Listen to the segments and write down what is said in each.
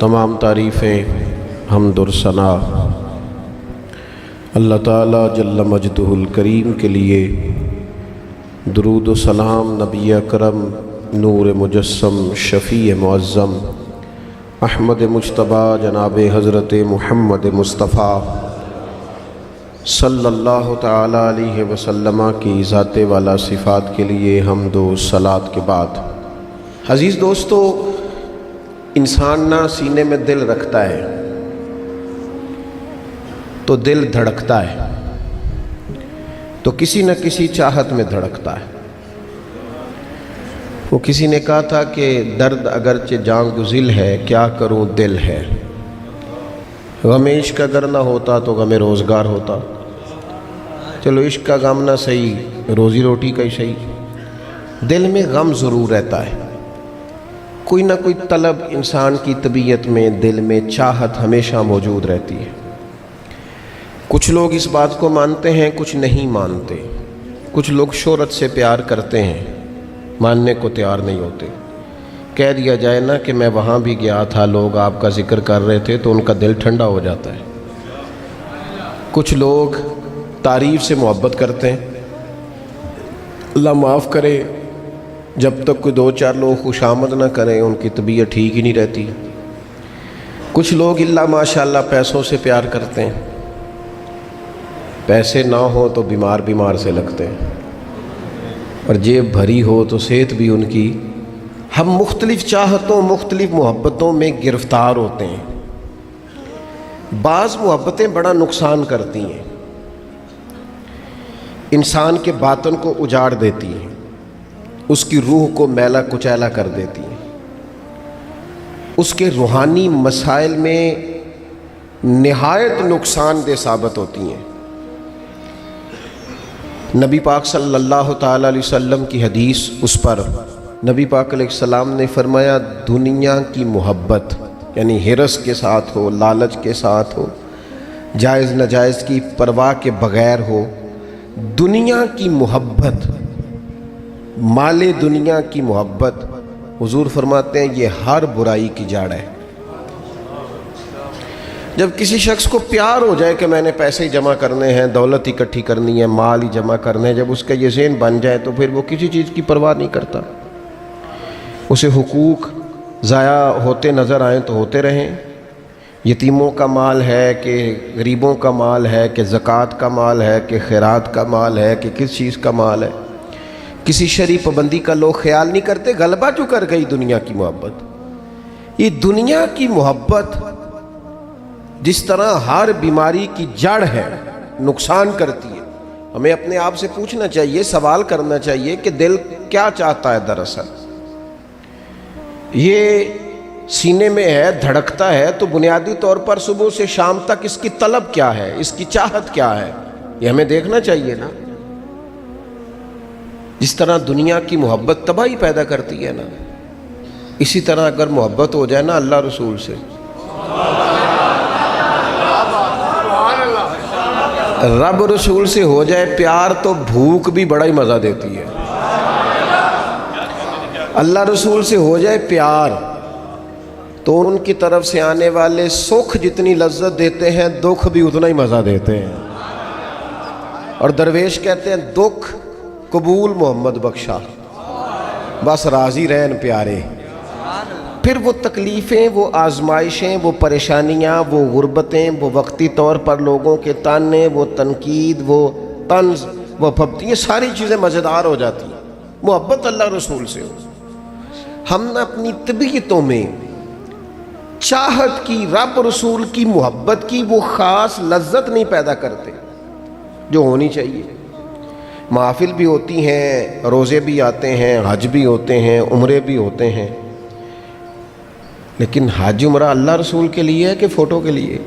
تمام تعریفیں حمد اور ثنا اللہ تعالیٰ جل مجدہ الکریم کے لیے، درود و سلام نبی اکرم نور مجسم شفیع معظم احمد مجتبیٰ جناب حضرت محمد مصطفیٰ صلی اللہ تعالیٰ علیہ وسلم کی ذات والا صفات کے لیے حمد و صلات کے بعد، عزیز دوستو، انسان نہ سینے میں دل رکھتا ہے تو دل دھڑکتا ہے، تو کسی نہ کسی چاہت میں دھڑکتا ہے۔ وہ کسی نے کہا تھا کہ درد اگرچہ جان گزل ہے، کیا کروں دل ہے۔ غم عشق اگر نہ ہوتا تو غم روزگار ہوتا۔ چلو عشق کا غم نہ صحیح، روزی روٹی کا ہی صحیح، دل میں غم ضرور رہتا ہے۔ کوئی نہ کوئی طلب انسان کی طبیعت میں، دل میں چاہت ہمیشہ موجود رہتی ہے۔ کچھ لوگ اس بات کو مانتے ہیں، کچھ نہیں مانتے۔ کچھ لوگ شہرت سے پیار کرتے ہیں، ماننے کو تیار نہیں ہوتے۔ کہہ دیا جائے نا کہ میں وہاں بھی گیا تھا، لوگ آپ کا ذکر کر رہے تھے، تو ان کا دل ٹھنڈا ہو جاتا ہے۔ کچھ لوگ تعریف سے محبت کرتے ہیں، اللہ معاف کرے، جب تک کوئی دو چار لوگ خوشامد نہ کریں ان کی طبیعت ٹھیک ہی نہیں رہتی۔ کچھ لوگ اللہ ماشاءاللہ پیسوں سے پیار کرتے ہیں، پیسے نہ ہو تو بیمار سے لگتے ہیں، اور جیب بھری ہو تو صحت بھی ان کی۔ ہم مختلف چاہتوں، مختلف محبتوں میں گرفتار ہوتے ہیں۔ بعض محبتیں بڑا نقصان کرتی ہیں، انسان کے باطن کو اجاڑ دیتی ہیں، اس کی روح کو میلا کچیلا کر دیتی ہیں، اس کے روحانی مسائل میں نہایت نقصان دہ ثابت ہوتی ہیں۔ نبی پاک صلی اللہ تعالیٰ علیہ وسلم کی حدیث، اس پر نبی پاک علیہ السلام نے فرمایا، دنیا کی محبت یعنی ہرس کے ساتھ ہو، لالچ کے ساتھ ہو، جائز ناجائز کی پرواہ کے بغیر ہو، دنیا کی محبت، مال دنیا کی محبت، حضور فرماتے ہیں یہ ہر برائی کی جڑ ہے۔ جب کسی شخص کو پیار ہو جائے کہ میں نے پیسے ہی جمع کرنے ہیں، دولت اکٹھی کرنی ہے، مال ہی جمع کرنے ہیں، جب اس کا یہ ذہن بن جائے تو پھر وہ کسی چیز کی پرواہ نہیں کرتا۔ اسے حقوق ضائع ہوتے نظر آئیں تو ہوتے رہیں، یتیموں کا مال ہے کہ غریبوں کا مال ہے کہ زکوٰۃ کا مال ہے کہ خیرات کا مال ہے کہ کس چیز کا مال ہے، کسی شرعی پابندی کا لوگ خیال نہیں کرتے۔ غلبہ جو کر گئی دنیا کی محبت، یہ دنیا کی محبت جس طرح ہر بیماری کی جڑ ہے، نقصان کرتی ہے۔ ہمیں اپنے آپ سے پوچھنا چاہیے، سوال کرنا چاہیے کہ دل کیا چاہتا ہے دراصل۔ یہ سینے میں ہے، دھڑکتا ہے، تو بنیادی طور پر صبح سے شام تک اس کی طلب کیا ہے، اس کی چاہت کیا ہے، یہ ہمیں دیکھنا چاہیے نا۔ جس طرح دنیا کی محبت تباہی پیدا کرتی ہے نا، اسی طرح اگر محبت ہو جائے نا اللہ رسول سے، رب رسول سے ہو جائے پیار، تو بھوک بھی بڑا ہی مزہ دیتی ہے۔ اللہ رسول سے ہو جائے پیار تو ان کی طرف سے آنے والے سکھ جتنی لذت دیتے ہیں، دکھ بھی اتنا ہی مزہ دیتے ہیں۔ اور درویش کہتے ہیں، دکھ قبول محمد بخشا، بس راضی رہن پیارے۔ پھر وہ تکلیفیں، وہ آزمائشیں، وہ پریشانیاں، وہ غربتیں، وہ وقتی طور پر لوگوں کے تانے، وہ تنقید، وہ طنز، وہ پھبتی، یہ ساری چیزیں مزیدار ہو جاتی ہیں محبت اللہ رسول سے ہو۔ ہم نے اپنی طبیعتوں میں چاہت کی، رب رسول کی محبت کی وہ خاص لذت نہیں پیدا کرتے جو ہونی چاہیے۔ محافل بھی ہوتی ہیں، روزے بھی آتے ہیں، حج بھی ہوتے ہیں، عمرے بھی ہوتے ہیں، لیکن حج عمرہ اللہ رسول کے لیے ہے کہ فوٹو کے لیے؟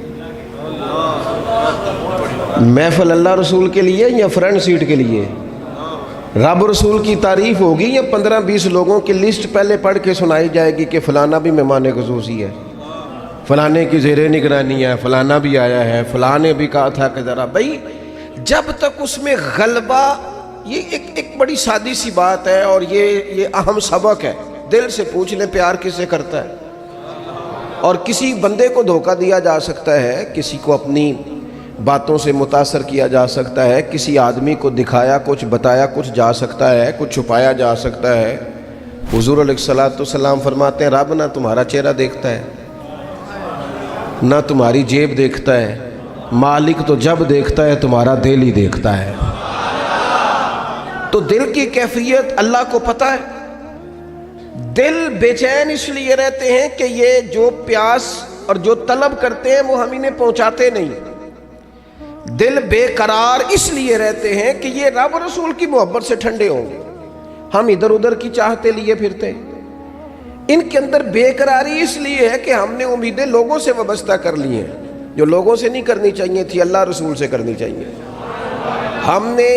محفل اللہ رسول کے لیے یا فرنٹ سیٹ کے لیے؟ رب رسول کی تعریف ہوگی یا 15-20 لوگوں کی لسٹ پہلے پڑھ کے سنائی جائے گی کہ فلانا بھی مہمان خصوصی ہے، فلانے کی زیر نگرانی ہے، فلانا بھی آیا ہے، فلانے بھی کہا تھا کہ ذرا بھائی، جب تک اس میں غلبہ، یہ ایک بڑی سادی سی بات ہے اور یہ اہم سبق ہے۔ دل سے پوچھ لیں پیار کس سے کرتا ہے؟ اور کسی بندے کو دھوکہ دیا جا سکتا ہے، کسی کو اپنی باتوں سے متاثر کیا جا سکتا ہے، کسی آدمی کو دکھایا کچھ، بتایا کچھ جا سکتا ہے، کچھ چھپایا جا سکتا ہے۔ حضور علیہ الصلوۃ والسلام فرماتے ہیں رب نہ تمہارا چہرہ دیکھتا ہے، نہ تمہاری جیب دیکھتا ہے، مالک تو جب دیکھتا ہے تمہارا دل ہی دیکھتا ہے۔ تو دل کی کیفیت اللہ کو پتہ ہے۔ دل بے چین اس لیے رہتے ہیں کہ یہ جو پیاس اور جو طلب کرتے ہیں وہ ہم انہیں پہنچاتے نہیں۔ دل بے قرار اس لیے رہتے ہیں کہ یہ رب رسول کی محبت سے ٹھنڈے ہوں گے، ہم ادھر ادھر کی چاہتے لیے پھرتے ہیں۔ ان کے اندر بے قراری اس لیے ہے کہ ہم نے امیدیں لوگوں سے وابستہ کر لی ہیں، جو لوگوں سے نہیں کرنی چاہیے تھی، اللہ رسول سے کرنی چاہیے۔ ہم نے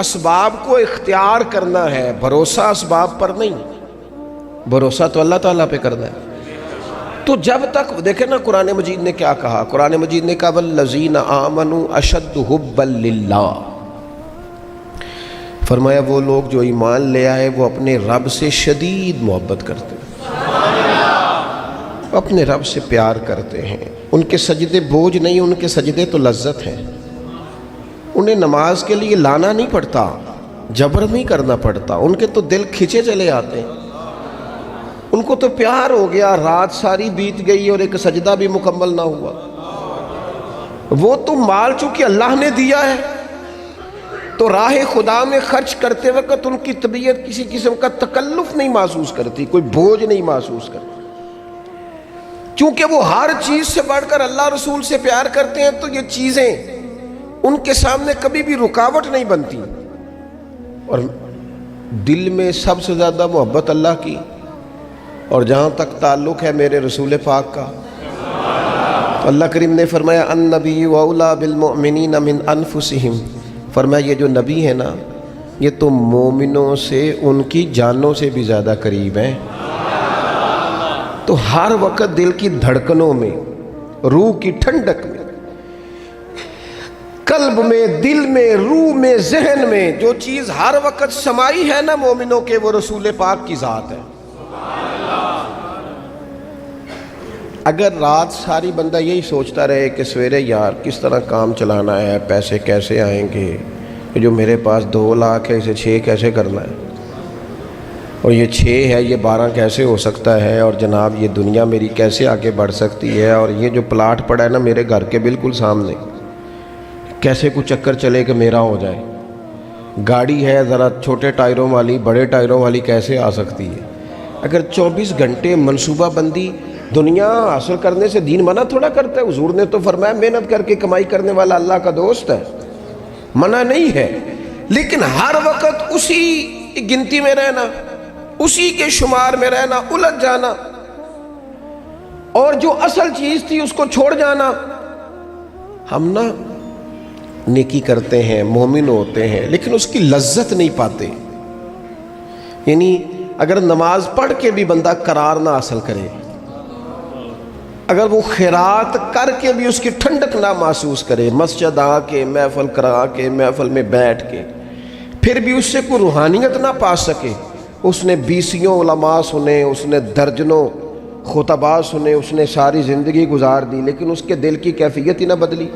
اسباب کو اختیار کرنا ہے، بھروسہ اسباب پر نہیں، بھروسہ تو اللہ تعالیٰ پہ کرنا ہے۔ تو جب تک دیکھیں نا قرآن مجید نے کیا کہا، قرآن مجید نے کہا والذین آمنوا اشد حبا للہ، فرمایا وہ لوگ جو ایمان لے آئے وہ اپنے رب سے شدید محبت کرتے ہیں، اپنے رب سے پیار کرتے ہیں۔ ان کے سجدے بوجھ نہیں، ان کے سجدے تو لذت ہیں۔ انہیں نماز کے لیے لانا نہیں پڑتا، جبر نہیں کرنا پڑتا، ان کے تو دل کھچے چلے آتے ہیں۔ ان کو تو پیار ہو گیا، رات ساری بیت گئی اور ایک سجدہ بھی مکمل نہ ہوا۔ وہ تو مال چونکہ اللہ نے دیا ہے تو راہ خدا میں خرچ کرتے وقت ان کی طبیعت کسی قسم کا تکلف نہیں محسوس کرتی، کوئی بوجھ نہیں محسوس کرتی، چونکہ وہ ہر چیز سے بڑھ کر اللہ رسول سے پیار کرتے ہیں۔ تو یہ چیزیں ان کے سامنے کبھی بھی رکاوٹ نہیں بنتی۔ اور دل میں سب سے زیادہ محبت اللہ کی، اور جہاں تک تعلق ہے میرے رسول پاک کا، تو اللہ کریم نے فرمایا النبی اولیٰ بالمؤمنین من انفسہم، فرمایا یہ جو نبی ہے نا یہ تو مومنوں سے ان کی جانوں سے بھی زیادہ قریب ہیں۔ تو ہر وقت دل کی دھڑکنوں میں، روح کی ٹھنڈک میں، قلب میں، دل میں، روح میں، ذہن میں جو چیز ہر وقت سمائی ہے نا مومنوں کے، وہ رسول پاک کی ذات ہے۔ اگر رات ساری بندہ یہی سوچتا رہے کہ سویرے یار کس طرح کام چلانا ہے، پیسے کیسے آئیں گے، کہ جو میرے پاس 2 لاکھ ہے اسے 6 کیسے کرنا ہے، اور یہ 6 ہے یہ 12 کیسے ہو سکتا ہے، اور جناب یہ دنیا میری کیسے آگے بڑھ سکتی ہے، اور یہ جو پلاٹ پڑا ہے نا میرے گھر کے بالکل سامنے کیسے کوئی چکر چلے کہ میرا ہو جائے، گاڑی ہے ذرا چھوٹے ٹائروں والی بڑے ٹائروں والی کیسے آ سکتی ہے۔ اگر 24 گھنٹے منصوبہ بندی دنیا حاصل کرنے سے دین منع تھوڑا کرتا ہے۔ حضور نے تو فرمایا محنت کر کے کمائی کرنے والا اللہ کا دوست ہے، منع نہیں ہے، لیکن ہر وقت اسی گنتی میں رہنا، اسی کے شمار میں رہنا، الجھ جانا، اور جو اصل چیز تھی اس کو چھوڑ جانا۔ ہم نا نیکی کرتے ہیں، مومن ہوتے ہیں، لیکن اس کی لذت نہیں پاتے۔ یعنی اگر نماز پڑھ کے بھی بندہ قرار نہ حاصل کرے، اگر وہ خیرات کر کے بھی اس کی ٹھنڈک نہ محسوس کرے، مسجد آ کے محفل کرا کے محفل میں بیٹھ کے پھر بھی اس سے کوئی روحانیت نہ پا سکے، اس نے 20 علماء سنے، اس نے درجنوں خطباء سنے، اس نے ساری زندگی گزار دی، لیکن اس کے دل کی کیفیت ہی نہ بدلی،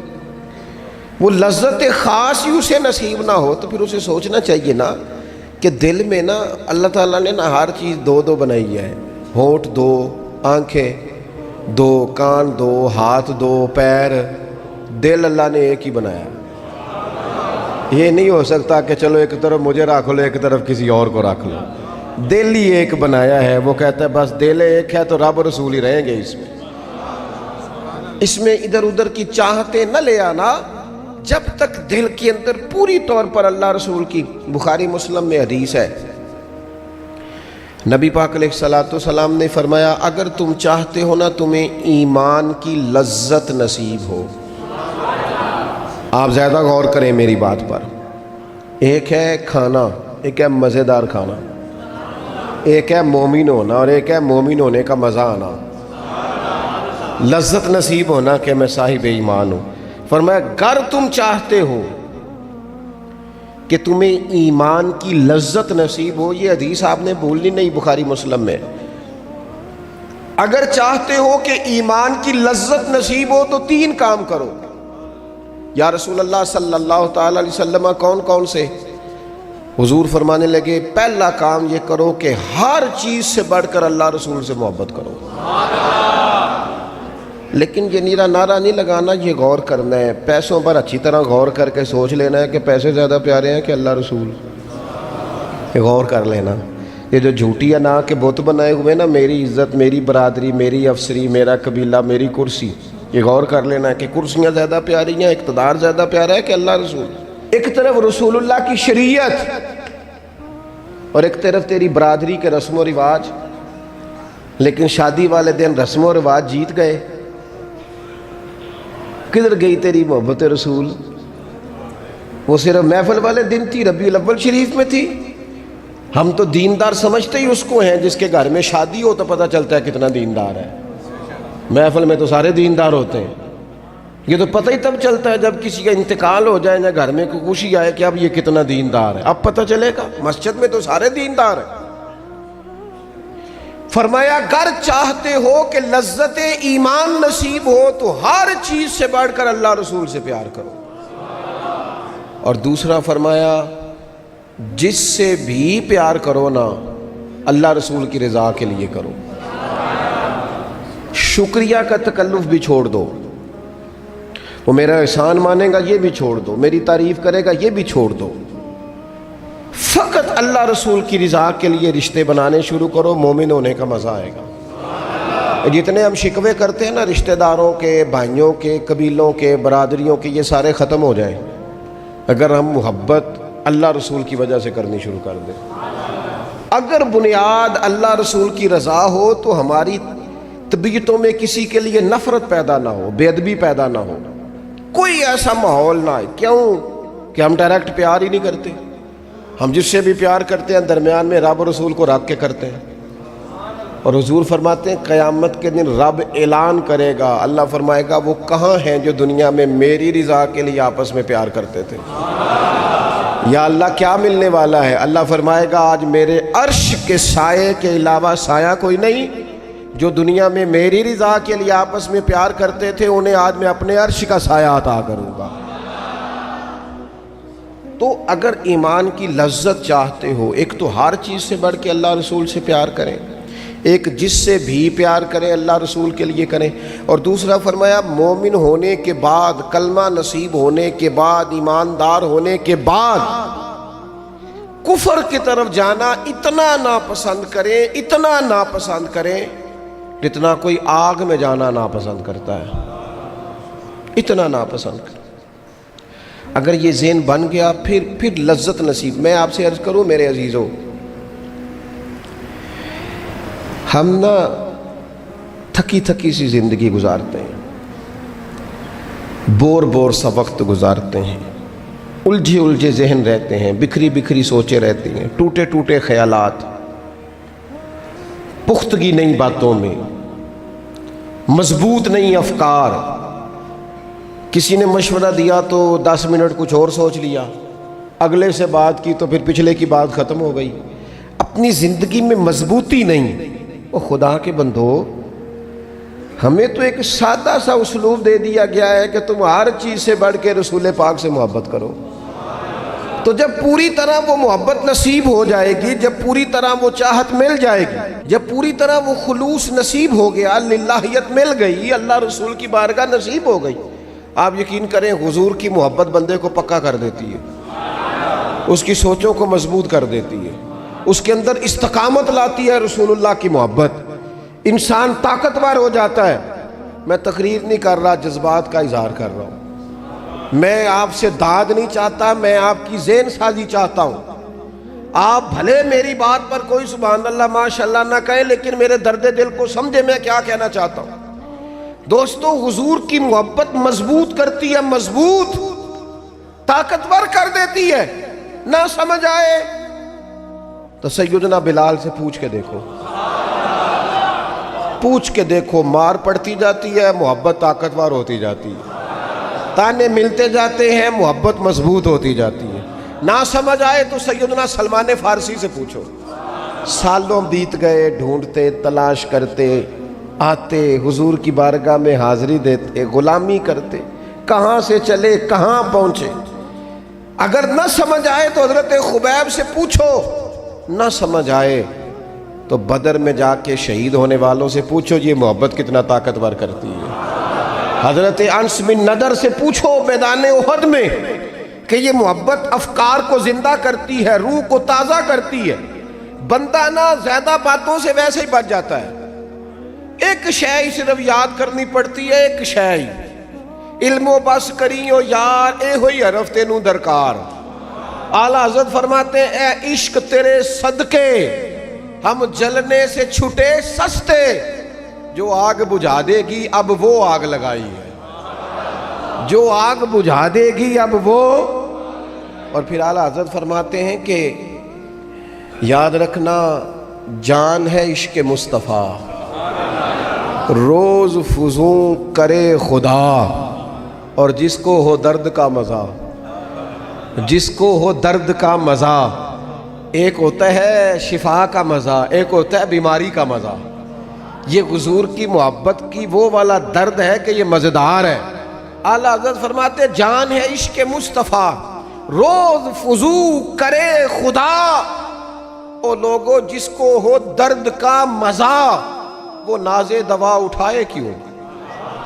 وہ لذت خاص ہی اسے نصیب نہ ہو، تو پھر اسے سوچنا چاہیے نا کہ دل میں نا اللہ تعالیٰ نے نا ہر چیز 2 بنائی ہے، ہونٹ 2، آنکھیں 2، کان 2، ہاتھ 2، پیر، دل اللہ نے ایک ہی بنایا۔ یہ نہیں ہو سکتا کہ چلو ایک طرف مجھے رکھ لو ایک طرف کسی اور کو رکھ لو، دل ہی ایک بنایا ہے۔ وہ کہتا ہے بس دل ایک ہے تو رب رسول ہی رہیں گے اس میں ادھر ادھر کی چاہتے نہ لے آنا، جب تک دل کے اندر پوری طور پر اللہ رسول کی۔ بخاری مسلم میں حدیث ہے، نبی پاک علیہ الصلوۃ والسلام نے فرمایا اگر تم چاہتے ہو نا تمہیں ایمان کی لذت نصیب ہو، آپ زیادہ غور کریں میری بات پر، ایک ہے کھانا، ایک ہے مزیدار کھانا، ایک ہے مومن ہونا اور ایک ہے مومن ہونے کا مزہ آنا، لذت نصیب ہونا کہ میں صاحب ایمان ہوں۔ فرمایا اگر تم چاہتے ہو کہ تمہیں ایمان کی لذت نصیب ہو، یہ حدیث آپ نے بھولنی نہیں، بخاری مسلم میں، اگر چاہتے ہو کہ ایمان کی لذت نصیب ہو تو 3 کام کرو۔ یا رسول اللہ صلی اللہ تعالی علیہ وسلم کون کون سے؟ حضور فرمانے لگے پہلا کام یہ کرو کہ ہر چیز سے بڑھ کر اللہ رسول سے محبت کرو۔ لیکن یہ نیرا نعرہ نہیں لگانا، یہ غور کرنا ہے، پیسوں پر اچھی طرح غور کر کے سوچ لینا ہے کہ پیسے زیادہ پیارے ہیں کہ اللہ رسول، یہ غور کر لینا۔ یہ جو جھوٹی انا کے بت بنائے ہوئے نا، میری عزت، میری برادری، میری افسری، میرا قبیلہ، میری کرسی، یہ غور کر لینا ہے کہ کرسیاں زیادہ پیاری ہیں، اقتدار زیادہ پیارا ہے کہ اللہ رسول۔ ایک طرف رسول اللہ کی شریعت اور ایک طرف تیری برادری کے رسم و رواج، لیکن شادی والے دن رسم و رواج جیت گئے۔ کدھر گئی تیری محبت رسول؟ وہ صرف محفل والے دن تھی، ربیع الاول شریف میں تھی۔ ہم تو دیندار سمجھتے ہی اس کو ہیں جس کے گھر میں شادی ہو تو پتہ چلتا ہے کتنا دیندار ہے۔ محفل میں تو سارے دیندار ہوتے ہیں، یہ تو پتہ ہی تب چلتا ہے جب کسی کا انتقال ہو جائے یا گھر میں کوئی خوشی آئے کہ اب یہ کتنا دیندار ہے، اب پتہ چلے گا۔ مسجد میں تو سارے دیندار ہیں۔ فرمایا اگر چاہتے ہو کہ لذت ایمان نصیب ہو تو ہر چیز سے بڑھ کر اللہ رسول سے پیار کرو۔ اور دوسرا فرمایا جس سے بھی پیار کرو نا، اللہ رسول کی رضا کے لیے کرو۔ شکریہ کا تکلف بھی چھوڑ دو، وہ میرا احسان مانے گا یہ بھی چھوڑ دو، میری تعریف کرے گا یہ بھی چھوڑ دو، فقط اللہ رسول کی رضا کے لیے رشتے بنانے شروع کرو، مومن ہونے کا مزہ آئے گا۔ جتنے ہم شکوے کرتے ہیں نا رشتہ داروں کے، بھائیوں کے، قبیلوں کے، برادریوں کے، یہ سارے ختم ہو جائیں اگر ہم محبت اللہ رسول کی وجہ سے کرنی شروع کر دیں۔ اگر بنیاد اللہ رسول کی رضا ہو تو ہماری طبیعتوں میں کسی کے لیے نفرت پیدا نہ ہو، بے ادبی پیدا نہ ہو، کوئی ایسا ماحول نہ ہے۔ کیوں کہ ہم ڈائریکٹ پیار ہی نہیں کرتے، ہم جس سے بھی پیار کرتے ہیں درمیان میں رب رسول کو رکھ کے کرتے ہیں۔ اور حضور فرماتے ہیں قیامت کے دن رب اعلان کرے گا، اللہ فرمائے گا وہ کہاں ہیں جو دنیا میں میری رضا کے لیے آپس میں پیار کرتے تھے؟ یا اللہ کیا ملنے والا ہے؟ اللہ فرمائے گا آج میرے عرش کے سائے کے علاوہ سایہ کوئی نہیں، جو دنیا میں میری رضا کے لیے آپس میں پیار کرتے تھے انہیں آج میں اپنے عرش کا سایہ عطا کروں گا۔ تو اگر ایمان کی لذت چاہتے ہو، ایک تو ہر چیز سے بڑھ کے اللہ رسول سے پیار کریں، ایک جس سے بھی پیار کریں اللہ رسول کے لیے کریں، اور دوسرا فرمایا مومن ہونے کے بعد، کلمہ نصیب ہونے کے بعد، ایماندار ہونے کے بعد کفر کی طرف جانا اتنا ناپسند کریں، اتنا ناپسند کریں جتنا کوئی آگ میں جانا ناپسند کرتا ہے، اتنا ناپسند کریں۔ اگر یہ ذہن بن گیا پھر لذت نصیب۔ میں آپ سے عرض کروں میرے عزیزوں، ہم نا تھکی تھکی سی زندگی گزارتے ہیں، بور سا وقت گزارتے ہیں، الجھے ذہن رہتے ہیں، بکھری سوچیں رہتی ہیں، ٹوٹے خیالات، پختگی نہیں باتوں میں، مضبوط نہیں افکار۔ کسی نے مشورہ دیا تو 10 منٹ کچھ اور سوچ لیا، اگلے سے بات کی تو پھر پچھلے کی بات ختم ہو گئی، اپنی زندگی میں مضبوطی نہیں۔ او خدا کے بندو، ہمیں تو ایک سادہ سا اسلوب دے دیا گیا ہے کہ تم ہر چیز سے بڑھ کے رسول پاک سے محبت کرو۔ تو جب پوری طرح وہ محبت نصیب ہو جائے گی، جب پوری طرح وہ چاہت مل جائے گی، جب پوری طرح وہ خلوص نصیب ہو گیا، للہیت مل گئی، اللہ رسول کی بارگاہ نصیب ہو گئی، آپ یقین کریں حضور کی محبت بندے کو پکا کر دیتی ہے، اس کی سوچوں کو مضبوط کر دیتی ہے، اس کے اندر استقامت لاتی ہے رسول اللہ کی محبت، انسان طاقتور ہو جاتا ہے۔ میں تقریر نہیں کر رہا، جذبات کا اظہار کر رہا ہوں۔ میں آپ سے داد نہیں چاہتا، میں آپ کی ذہن سازی چاہتا ہوں۔ آپ بھلے میری بات پر کوئی سبحان اللہ ماشاءاللہ نہ کہیں، لیکن میرے درد دل کو سمجھے میں کیا کہنا چاہتا ہوں۔ دوستو حضور کی محبت مضبوط کرتی ہے، مضبوط طاقتور کر دیتی ہے۔ نہ سمجھ آئے تو سیدنا بلال سے پوچھ کے دیکھو، مار پڑتی جاتی ہے، محبت طاقتور ہوتی جاتی ہے، تانے ملتے جاتے ہیں، محبت مضبوط ہوتی جاتی ہے۔ نہ سمجھ آئے تو سیدنا سلمان فارسی سے پوچھو، سالوں بیت گئے ڈھونڈتے تلاش کرتے، آتے حضور کی بارگاہ میں حاضری دیتے، غلامی کرتے، کہاں سے چلے کہاں پہنچے۔ اگر نہ سمجھ آئے تو حضرت خبیب سے پوچھو، نہ سمجھ آئے تو بدر میں جا کے شہید ہونے والوں سے پوچھو یہ محبت کتنا طاقتور کرتی ہے۔ حضرت انس بن نضر سے پوچھو میدان احد میں کہ یہ محبت افکار کو زندہ کرتی ہے، روح کو تازہ کرتی ہے۔ بندہ نہ زیادہ باتوں سے ویسے ہی بچ جاتا ہے، ایک شے صرف یاد کرنی پڑتی ہے، ایک شے علم و بس کریو یار اے ہوئی حرف تینوں درکار۔ اعلیٰ حضرت فرماتے ہیں اے عشق تیرے صدقے ہم جلنے سے چھٹے سستے، جو آگ بجھا دے گی اب وہ آگ لگائی ہے، جو آگ بجھا دے گی اب وہ۔ اور پھر اعلیٰ حضرت فرماتے ہیں کہ یاد رکھنا جان ہے عشق مصطفیٰ، روز فضوں کرے خدا، اور جس کو ہو درد کا مزہ، جس کو ہو درد کا مزہ، ایک ہوتا ہے شفا کا مزہ، ایک ہوتا ہے بیماری کا مزہ۔ یہ حضور کی محبت کی وہ والا درد ہے کہ یہ مزیدار ہے۔ اعلیٰ حضرت فرماتے جان ہے عشق مصطفیٰ، روز فضو کرے خدا، او لوگوں جس کو ہو درد کا مزہ، وہ ناز دوا اٹھائے کیوں،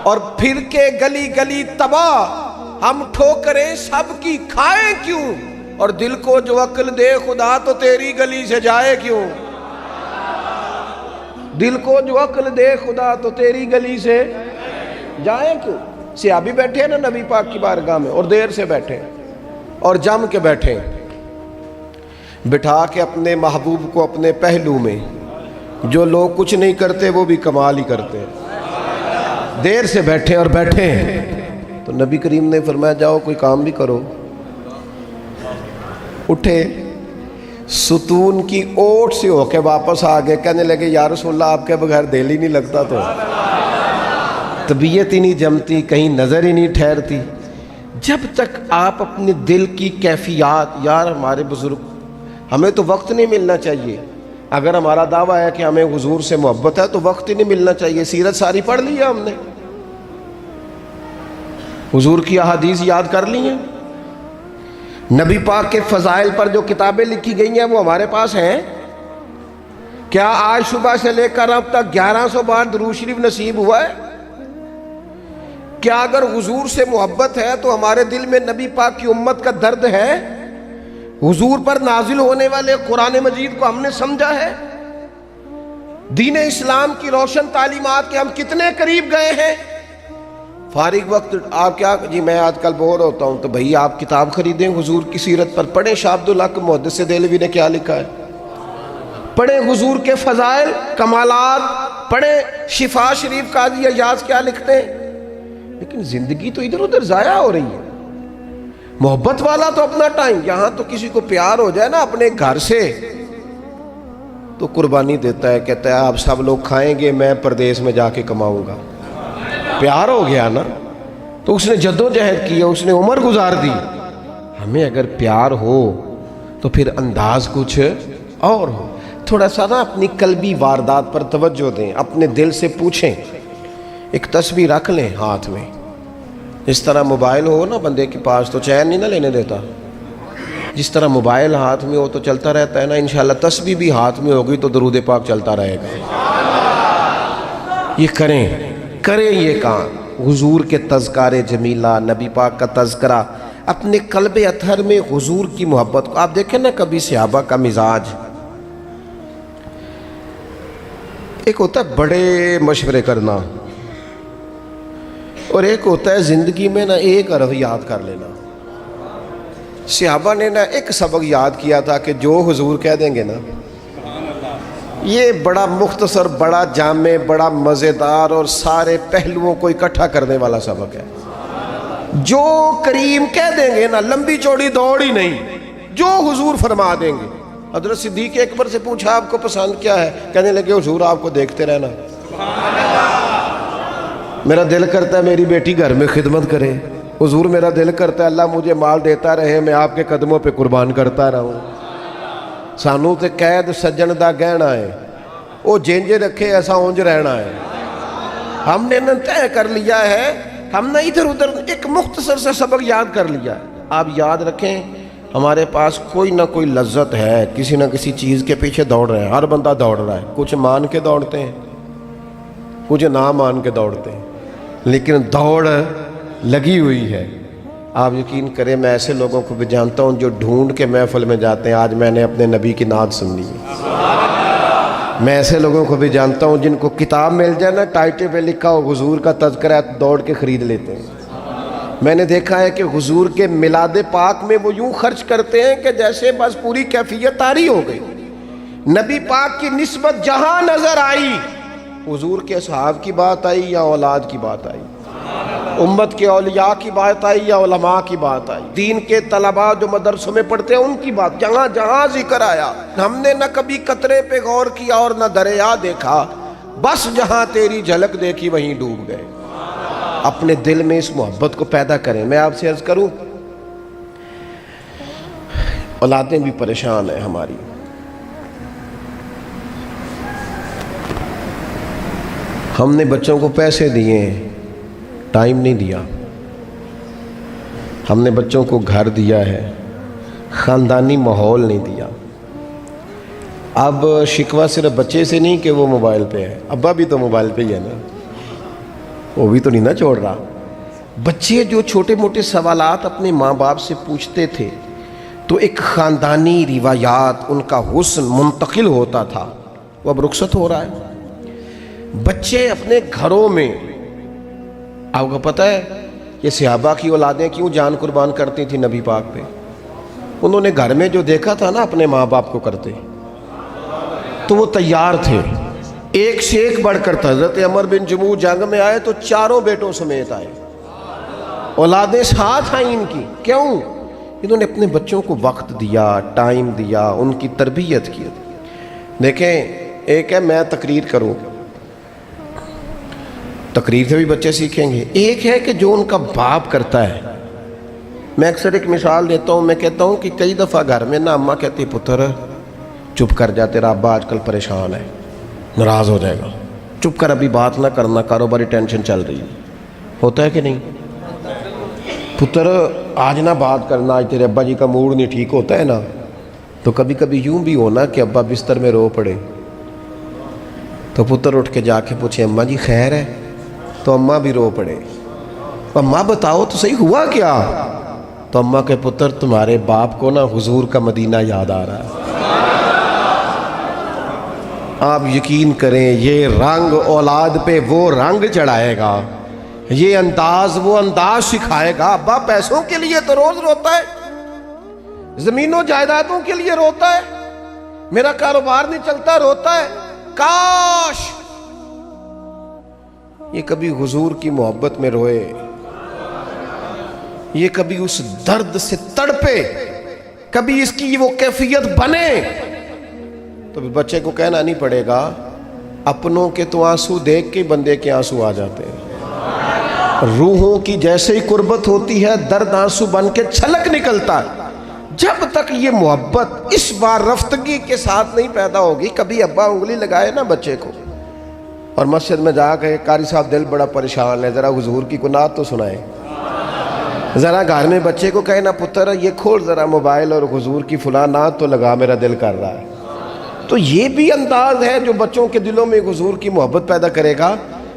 اور پھر کے گلی گلی تباہ ہم ٹھوکریں سب کی کھائے کیوں، اور دل کو جو عقل دے خدا تو تیری گلی سے جائے کیوں، دل کو جو عقل دے خدا تو تیری گلی سے جائے کیوں۔ صحابی بیٹھے ہیں نا نبی پاک کی بارگاہ میں، اور دیر سے بیٹھے اور جم کے بیٹھے، بٹھا کے اپنے محبوب کو اپنے پہلو میں، جو لوگ کچھ نہیں کرتے وہ بھی کمال ہی کرتے ہیں، دیر سے بیٹھے اور بیٹھے ہیں تو نبی کریم نے فرمایا جاؤ کوئی کام بھی کرو۔ اٹھے، ستون کی اوٹ سے ہو کے واپس آ گئے، کہنے لگے یا رسول اللہ آپ کے بغیر دل ہی نہیں لگتا، تو طبیعت ہی نہیں جمتی، کہیں نظر ہی نہیں ٹھہرتی۔ جب تک آپ اپنے دل کی کیفیات، یار ہمارے بزرگ، ہمیں تو وقت نہیں ملنا چاہیے، اگر ہمارا دعویٰ ہے کہ ہمیں حضور سے محبت ہے تو وقت ہی نہیں ملنا چاہیے۔ سیرت ساری پڑھ لی ہے ہم نے، حضور کی احادیث یاد کر لی ہیں، نبی پاک کے فضائل پر جو کتابیں لکھی گئی ہیں وہ ہمارے پاس ہیں۔ کیا آج صبح سے لے کر اب تک 1100 بار درود شریف نصیب ہوا ہے؟ کیا اگر حضور سے محبت ہے تو ہمارے دل میں نبی پاک کی امت کا درد ہے؟ حضور پر نازل ہونے والے قرآن مجید کو ہم نے سمجھا ہے؟ دین اسلام کی روشن تعلیمات کے ہم کتنے قریب گئے ہیں؟ فارغ وقت آپ کیا جی میں آج کل بور ہوتا ہوں تو بھئی آپ کتاب خریدیں حضور کی سیرت پر، پڑھیں شاہ عبدالحق محدث دہلوی نے کیا لکھا ہے، پڑھیں حضور کے فضائل کمالات، پڑھیں شفا شریف قاضی ایاز کیا لکھتے ہیں۔ لیکن زندگی تو ادھر ادھر ضائع ہو رہی ہے۔ محبت والا تو اپنا ٹائم، یہاں تو کسی کو پیار ہو جائے نا اپنے گھر سے تو قربانی دیتا ہے، کہتا ہے آپ سب لوگ کھائیں گے میں پردیس میں جا کے کماؤں گا۔ پیار ہو گیا نا تو اس نے جدوجہد کی، اس نے عمر گزار دی۔ ہمیں اگر پیار ہو تو پھر انداز کچھ اور ہو۔ تھوڑا سا نا اپنی قلبی واردات پر توجہ دیں، اپنے دل سے پوچھیں، ایک تسبیح رکھ لیں ہاتھ میں، جس طرح موبائل ہو نا بندے کے پاس تو چین نہیں نہ لینے دیتا، جس طرح موبائل ہاتھ میں ہو تو چلتا رہتا ہے نا، انشاءاللہ تسبیح بھی ہاتھ میں ہوگی تو درود پاک چلتا رہے گا۔ یہ کریں یہ کام، حضور کے تذکار جمیلہ، نبی پاک کا تذکرہ، اپنے قلب اطہر میں حضور کی محبت کو۔ آپ دیکھیں نا کبھی صحابہ کا مزاج، ایک ہوتا ہے بڑے مشورے کرنا اور ایک ہوتا ہے زندگی میں نا ایک حرف یاد کر لینا۔ صحابہ نے نا ایک سبق یاد کیا تھا کہ جو حضور کہہ دیں گے نا، یہ بڑا مختصر، بڑا جامع، بڑا مزیدار اور سارے پہلوؤں کو اکٹھا کرنے والا سبق ہے۔ جو کریم کہہ دیں گے نا، لمبی چوڑی دوڑ ہی نہیں، جو حضور فرما دیں گے۔ حضرت صدیق اکبر سے پوچھا آپ کو پسند کیا ہے؟ کہنے لگے حضور آپ کو دیکھتے رہنا، میرا دل کرتا ہے میری بیٹی گھر میں خدمت کرے، حضور میرا دل کرتا ہے اللہ مجھے مال دیتا رہے، میں آپ کے قدموں پہ قربان کرتا رہوں۔ سانو تے قید سجن دا گہنا ہے، وہ جینج رکھے ایسا اونج رہنا ہے۔ ہم نے نہ طے کر لیا ہے، ہم نے ادھر ادھر ایک مختصر سے سبق یاد کر لیا ہے۔ آپ یاد رکھیں، ہمارے پاس کوئی نہ کوئی لذت ہے، کسی نہ کسی چیز کے پیچھے دوڑ رہے ہیں، ہر بندہ دوڑ رہا ہے، کچھ مان کے دوڑتے ہیں، کچھ نہ مان کے دوڑتے ہیں، لیکن دوڑ لگی ہوئی ہے۔ آپ یقین کریں، میں ایسے لوگوں کو بھی جانتا ہوں جو ڈھونڈ کے محفل میں جاتے ہیں، آج میں نے اپنے نبی کی نعت سننی ہے۔ میں ایسے لوگوں کو بھی جانتا ہوں جن کو کتاب مل جائے نا، ٹائٹل پہ لکھا ہو حضور کا تذکرہ، دوڑ کے خرید لیتے ہیں۔ میں نے دیکھا ہے کہ حضور کے میلاد پاک میں وہ یوں خرچ کرتے ہیں کہ جیسے بس پوری کیفیت طاری ہو گئی۔ نبی پاک کی نسبت جہاں نظر آئی، حضور کے اصحاب کی بات آئی یا اولاد کی بات آئی، امت کے اولیاء کی بات آئی یا علماء کی بات آئی، دین کے طلباء جو مدرسوں میں پڑھتے ہیں ان کی بات، جہاں جہاں ذکر آیا، ہم نے نہ کبھی قطرے پہ غور کیا اور نہ دریا دیکھا، بس جہاں تیری جھلک دیکھی وہیں ڈوب گئے۔ اپنے دل میں اس محبت کو پیدا کریں۔ میں آپ سے عرض کروں، اولادیں بھی پریشان ہیں ہماری، ہم نے بچوں کو پیسے دیے ہیں، ٹائم نہیں دیا، ہم نے بچوں کو گھر دیا ہے، خاندانی ماحول نہیں دیا۔ اب شکوہ صرف بچے سے نہیں کہ وہ موبائل پہ ہے، ابا بھی تو موبائل پہ ہی ہے نا، وہ بھی تو نہیں نا چھوڑ رہا۔ بچے جو چھوٹے موٹے سوالات اپنے ماں باپ سے پوچھتے تھے تو ایک خاندانی روایات، ان کا حسن منتقل ہوتا تھا، وہ اب رخصت ہو رہا ہے۔ بچے اپنے گھروں میں، آپ کو پتہ ہے یہ صحابہ کی اولادیں کیوں جان قربان کرتی تھی نبی پاک پہ؟ انہوں نے گھر میں جو دیکھا تھا نا اپنے ماں باپ کو کرتے، تو وہ تیار تھے، ایک سے ایک بڑھ کر تھا۔ حضرت عمر بن جموح جنگ میں آئے تو چاروں بیٹوں سمیت آئے، اولادیں ساتھ آئیں ان کی، کیوں؟ انہوں نے اپنے بچوں کو وقت دیا، ٹائم دیا، ان کی تربیت کی۔ دیکھیں، ایک ہے میں تقریر کروں، تقریر سے بھی بچے سیکھیں گے، ایک ہے کہ جو ان کا باپ کرتا ہے۔ میں اکثر ایک مثال دیتا ہوں، میں کہتا ہوں کہ کئی دفعہ گھر میں نا اماں کہتی پتر چپ کر جا، تیرا ابا آج کل پریشان ہے، ناراض ہو جائے گا، چپ کر، ابھی بات نہ کرنا، کاروباری ٹینشن چل رہی ہے۔ ہوتا ہے کہ نہیں؟ پتر آج نہ بات کرنا، آج تیرے ابا جی کا موڈ نہیں ٹھیک، ہوتا ہے نا؟ تو کبھی کبھی یوں بھی ہونا کہ ابا بستر میں رو پڑے تو پتر اٹھ کے جا کے پوچھے اماں جی خیر ہے، تو اماں بھی رو پڑے، اماں بتاؤ تو صحیح ہوا کیا؟ تو اماں کے پتر تمہارے باپ کو نا حضور کا مدینہ یاد آ رہا ہے۔ آپ یقین کریں، یہ رنگ اولاد پہ وہ رنگ چڑھائے گا، یہ انداز وہ انداز سکھائے گا۔ ابا پیسوں کے لیے تو روز روتا ہے، زمینوں جائیدادوں کے لیے روتا ہے، میرا کاروبار نہیں چلتا، روتا ہے۔ کاش یہ کبھی حضور کی محبت میں روئے، یہ کبھی اس درد سے تڑپے، کبھی اس کی وہ کیفیت بنے، تو بچے کو کہنا نہیں پڑے گا اپنوں کے تو آنسو دیکھ کے بندے کے آنسو آ جاتے ہیں۔ روحوں کی جیسے ہی قربت ہوتی ہے، درد آنسو بن کے چھلک نکلتا ہے۔ جب تک یہ محبت اس بار رفتگی کے ساتھ نہیں پیدا ہوگی، کبھی ابا انگلی لگائے نا بچے کو اور مسجد میں جا کے قاری صاحب دل بڑا پریشان ہے، ذرا حضور کی کوئی نعت تو سنائے، ذرا گھر میں بچے کو کہنا پتر یہ کھول ذرا موبائل اور حضور کی فلاں نعت تو لگا، میرا دل کر رہا ہے۔ تو یہ بھی انداز ہے جو بچوں کے دلوں میں حضور کی محبت پیدا کرے گا۔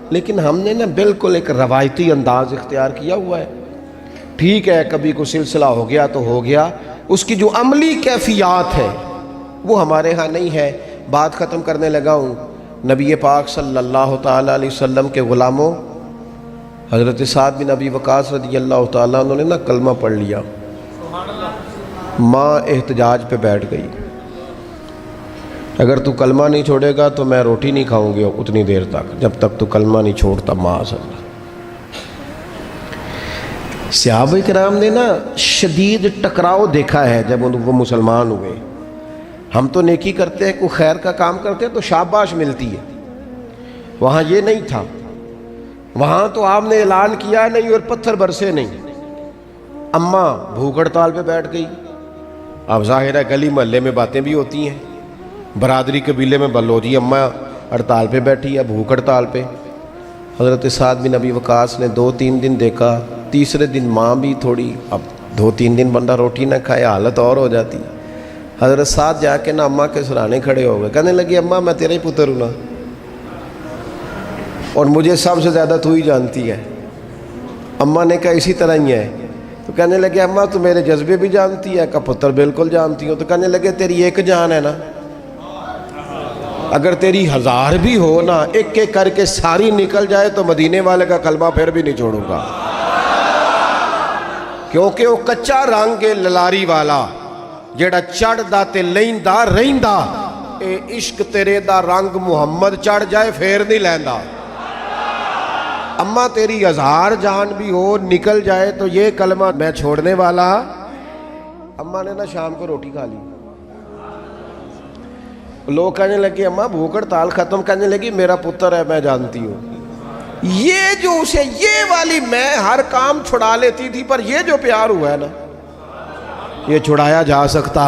لیکن ہم نے نا بالکل ایک روایتی انداز اختیار کیا ہوا ہے۔ ٹھیک ہے، کبھی کوئی سلسلہ ہو گیا تو ہو گیا، اس کی جو عملی کیفیات ہے وہ ہمارے ہاں نہیں ہے۔ بات ختم کرنے لگا ہوں، نبی پاک صلی اللہ تعالیٰ علیہ وسلم کے غلاموں حضرت سعد بن ابی وقاص رضی اللہ تعالیٰ، انہوں نے نا کلمہ پڑھ لیا، ماں احتجاج پہ بیٹھ گئی، اگر تو کلمہ نہیں چھوڑے گا تو میں روٹی نہیں کھاؤں گی اتنی دیر تک، جب تک تو کلمہ نہیں چھوڑتا ماں صلی۔ صحابہ کرام نے نا شدید ٹکراؤ دیکھا ہے جب وہ مسلمان ہوئے۔ ہم تو نیکی کرتے ہیں، کوئی خیر کا کام کرتے ہیں تو شاباش ملتی ہے، وہاں یہ نہیں تھا، وہاں تو آپ نے اعلان کیا نہیں اور پتھر برسے نہیں۔ اماں بھوک ہڑتال پہ بیٹھ گئی، اب ظاہر ہے گلی محلے میں باتیں بھی ہوتی ہیں، برادری قبیلے میں بلو جی اماں ہڑتال پہ بیٹھی ہے، بھوک ہڑتال پہ۔ حضرت سعد بن ابی وقاص نے 2-3 دن دیکھا، تیسرے دن ماں بھی تھوڑی، اب 2-3 دن بندہ روٹی نہ کھائے حالت اور ہو جاتی۔ حضرت سعد جا کے نا اماں کے سرانے کھڑے ہو گئے، کہنے لگی اماں میں تیرا ہی پتر ہوں نا، اور مجھے سب سے زیادہ تو ہی جانتی ہے۔ اماں نے کہا اسی طرح ہی ہے، تو کہنے لگے اماں تو میرے جذبے بھی جانتی ہے، کہ پتر بالکل جانتی ہوں۔ تو کہنے لگے تیری ایک جان ہے نا، اگر تیری 1000 بھی ہو نا، ایک ایک کر کے ساری نکل جائے تو مدینے والے کا کلمہ پھر بھی نہیں چھوڑوں گا، کیونکہ وہ کچا رنگ ہے للاری والا، جیڑا چڑھ دا تے لیندا رہندا، اے عشق تیرے دا رنگ محمد چڑھ جائے پھر نہیں لیندا۔ اماں تیری 1000 جان بھی ہو نکل جائے تو یہ کلمہ میں چھوڑنے والا۔ اماں نے نا شام کو روٹی کھا لی، لوگ کہنے لگے اماں بھوک ہڑتال ختم، کہنے لگی میرا پتر ہے میں جانتی ہوں، یہ جو اسے یہ والی میں ہر کام چھڑا لیتی تھی، پر یہ جو پیار ہوا ہے نا یہ چھڑایا جا سکتا